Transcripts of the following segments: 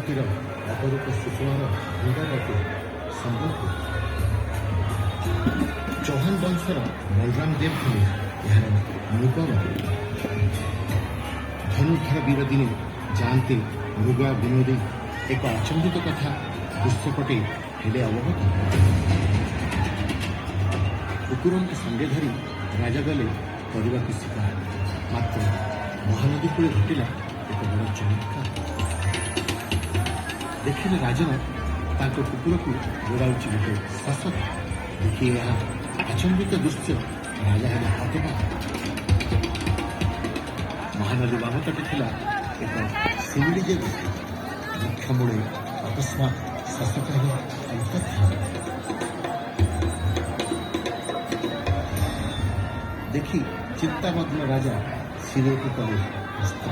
ଶକ୍ତିର ଅପରୂପ ସୁଷମାର ଭଣ୍ଡାରକୁ ସମ୍ବଲପୁର। ଚୌହାନ ବଂଶର ବଳରାମ ଦେବ ଥିଲେ ଏହାର ମୃଗର। ଧନୁର୍ଦ୍ଧର ବୀର ଦିନେ ଯାଆନ୍ତି ମୃଗା ବିନୋଦୀ ଏକ ଆଚମ୍ବିତ କଥା ଦୃଶ୍ୟପଟେ ହେଲେ ଅବଗତ। କୁକୁରଙ୍କୁ ସଙ୍ଗେ ଧରି ରାଜା ଗଲେ କରିବାକୁ ଶିକାର। ମାତ୍ର ମହାନଦୀ କୂଳେ ଘଟିଲା ଏକ ବଡ଼ ଚମତ୍କାର। ଦେଖିଲେ ରାଜନ ତାଙ୍କ କୁକୁରକୁ ଗୋଡ଼ାଉଛି ଗୋଟେ ଶାସକ। ଦେଖି ଏହା ଆଚମ୍ବିତ ଦୃଶ୍ୟ ରାଜା ହେଲେ ହତବାକ୍। ମହାନଦୀ ବାମ ତଟେ ଥିଲା ଏକ ଶିମିଳି ଯେ ବୃକ୍ଷ ମୂଳେ ଅକସ୍ମାତ୍ ଶାସକ ହେଲେ ଅନ୍ତର୍ଦ୍ଧାନ। ଦେଖି ଚିନ୍ତାମଗ୍ନ ରାଜା ଶିରକୁ କଲେ ହସ୍ତ।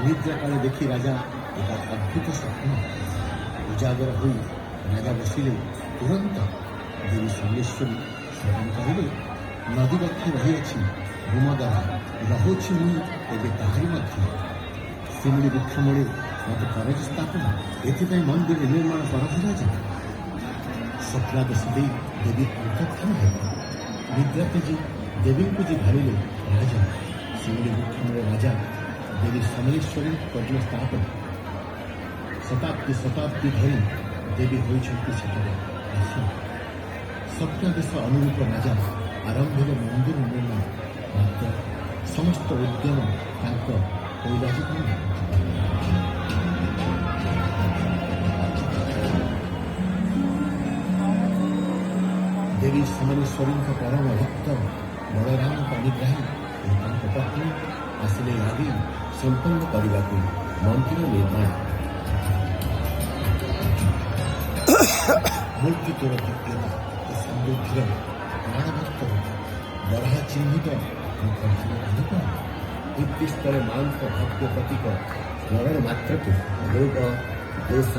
ନିଦ୍ରା କାଳେ ଦେଖି ରାଜା ଏକ ଅଦ୍ଭୁତ ସ୍ୱପ୍ନ। ଉଜାଗର ହୋଇ ରାଜା ବସିଲେ ତୁରନ୍ତ ଦେବୀ ସମଲେଶ୍ୱରୀ ସ୍ମରଣ କରିଲେ, ନଦୀ ବକ୍ଷେ ରହିଅଛି ଭୂମଦ୍ୱାରା, ରହୁଛି ମୁଁ ଏବେ ତାହାରି ମଧ୍ୟ। ଶିମିଳି ବୃକ୍ଷ ମୂଳେ ମୋତେ କରଜ ସ୍ଥାପନ, ଏଥିପାଇଁ ମନ୍ଦିର ନିର୍ମାଣ କରନ୍ତି ରାଜା। ସ୍ୱପ୍ନାଦେଶ ଦେଇ ଦେବୀ ଅନ୍ତର୍ଦ୍ଧାନ ହେଲେ। ନିଦ୍ରା ତେଜି ଦେବୀଙ୍କୁ ଯେ ଭାବିଲେ ରାଜା। ଶିମିଳି ବୃକ୍ଷ ମୂଳେ ରାଜା ଦେବୀ ସମଲେଶ୍ୱରୀଙ୍କୁ କରିଲେ ସ୍ଥାପନ। ଶତାବ୍ଦୀ ଧରି ଦେବୀ ହୋଇଛନ୍ତି ସେଠାରେ ଆସନ। ସ୍ୱପ୍ନାଦେଶ ଅନୁରୂପ ରାଜା ଆରମ୍ଭରେ ମନ୍ଦିର ନିର୍ମାଣ। ମାତ୍ର ସମସ୍ତ ଉଦ୍ୟମ ତାଙ୍କ କୈଳାସପୂର୍ଣ୍ଣ। ଦେବୀ ସମଲେଶ୍ୱରୀଙ୍କ ପରମ ଭକ୍ତ ବଳରାମଙ୍କ ଅନୁଗ୍ରହୀ ଓ ତାଙ୍କ ପତ୍ନୀ ଆସିଲେ ଲାଗି ସମ୍ପନ୍ନ କରିବାକୁ ମନ୍ଦିର ନିର୍ମାଣ। ମୂର୍ତ୍ତି ତୋର ଦିବ୍ୟତା ଓ ସମୃଦ୍ଧିର ପ୍ରାଣଭକ୍ତ ବରାହ ଚିହ୍ନିତ ଅନୁକରଣ। ଉଦ୍ଦିଷ୍ଟରେ ମାଙ୍କ ଭକ୍ତ ପ୍ରତୀକ ସ୍ମରଣ ମାତ୍ରକୁ ରୋଗ ଦୋଷ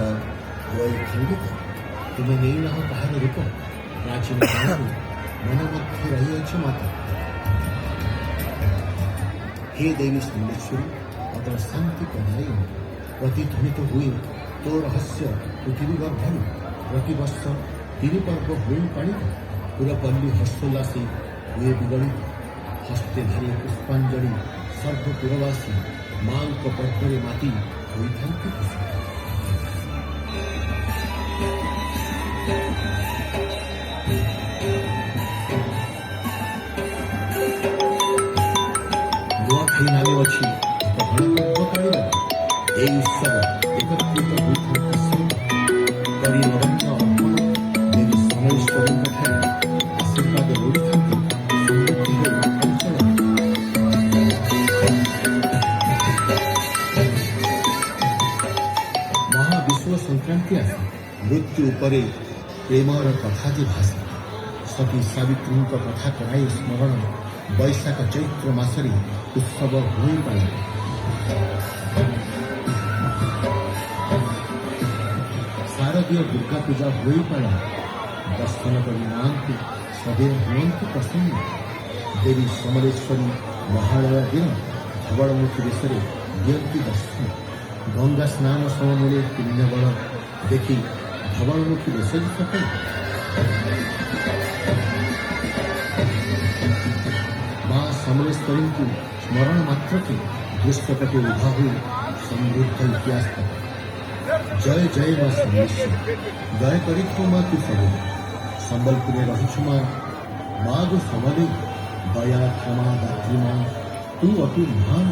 ବଳି ଖଣ୍ଡିତ। ତୁମେ ନେଇନାହ ତାହାର ରୂପ, ପ୍ରାଚୀନ କାଳରୁ ମନ ମଧ୍ୟ ରହିଅଛ ମାତା। हे देवी ସମଲେଶ୍ୱରୀ ଅଦଳ ଶାନ୍ତି ପ୍ରଦାୟୀ, ପ୍ରତିଧ୍ୱନିତ ହୁଏ ତୋ ରହସ୍ୟ ପୃଥିବୀ ଗର୍ଭରୁ। ପ୍ରତିବର୍ଷ 3 ପର୍ବ ହୁଏ ପାଳିତ, ପୁରପଲ୍ଲୀ ହର୍ଷୋଲ୍ଲାସୀ ହୁଏ ବିଗଳିତ। ହସ୍ତେ ଧରି ପୁଷ୍ପାଞ୍ଜଳି ସର୍ବପୁରବାସୀ, ମାଙ୍କ ପର୍ବରେ ମାତି ହୋଇଥାନ୍ତି ଖୁସି। ନୂଆଖାଇ ନାମେ ଅଛି ଏକ ଗଣପର୍ବ ପାଳିତ। ଏହି ଉତ୍ସବ ଏକତ୍ରିତ ହୋଇଥାନ୍ତି ସବୁ କରି ନରଙ୍କ ଅର୍ପଣ। ଦେବୀ ସମଲେଶ୍ୱରୀଙ୍କ ଠାରେ ଆଶୀର୍ବାଦ ଲୋଡ଼ିଥାନ୍ତି ସମୃଦ୍ଧିରେ ଅଞ୍ଚଳ। ମହାବିଷୁବ ସଂକ୍ରାନ୍ତି ଆସେ, ମୃତ୍ୟୁ ଉପରେ ପ୍ରେମର କଥା ଯେ ଭାସେ। ସତୀ ସାବିତ୍ରୀଙ୍କ କଥା କରାଇ ସ୍ମରଣ, ବୈଶାଖ ଚୈତ୍ର ମାସରେ ଉତ୍ସବ ହୋଇ ପାଳନ। ଶାରଦୀୟ ଦୁର୍ଗା ପୂଜା ହୋଇ ପାଳନ। ଦର୍ଶନ କରି ମାଙ୍କୁ ସଦୈବ ହୁଅନ୍ତି ପ୍ରସନ୍ନ। ଦେବୀ ସମଲେଶ୍ୱରୀ ମହାଳୟା ଦିନ ଧବଳମୁଖୀ ବେଶରେ ଦିଅନ୍ତି ଦର୍ଶନ। ଗଙ୍ଗା ସ୍ନାନ ସମମୂଳେ ପୁଣ୍ୟବଳ ଦେଖି ଧବଳମୁଖୀ ବେଶ ସଫଳ। ମା ସମଲେଶ୍ୱରୀଙ୍କୁ ସ୍ମରଣ ମାତ୍ରକେ ଦୃଷ୍ଟପଟେ ଉଭା ହୋଇ ସମୃଦ୍ଧ ଇତିହାସ। ଜୟ ଜୟ ମା ସମଲେଶ୍ୱରୀ, ଜୟ କରିଥାଉ ମା ତୁ ସବୁ। ସମ୍ବଲପୁରରେ ରହିଛୁ ମା, ମା ଗୋ ସମଲେ, ଦୟା କ୍ଷମା ଦାତ୍ରୀ ମା ତୁ ଅତୁ ମହାନ।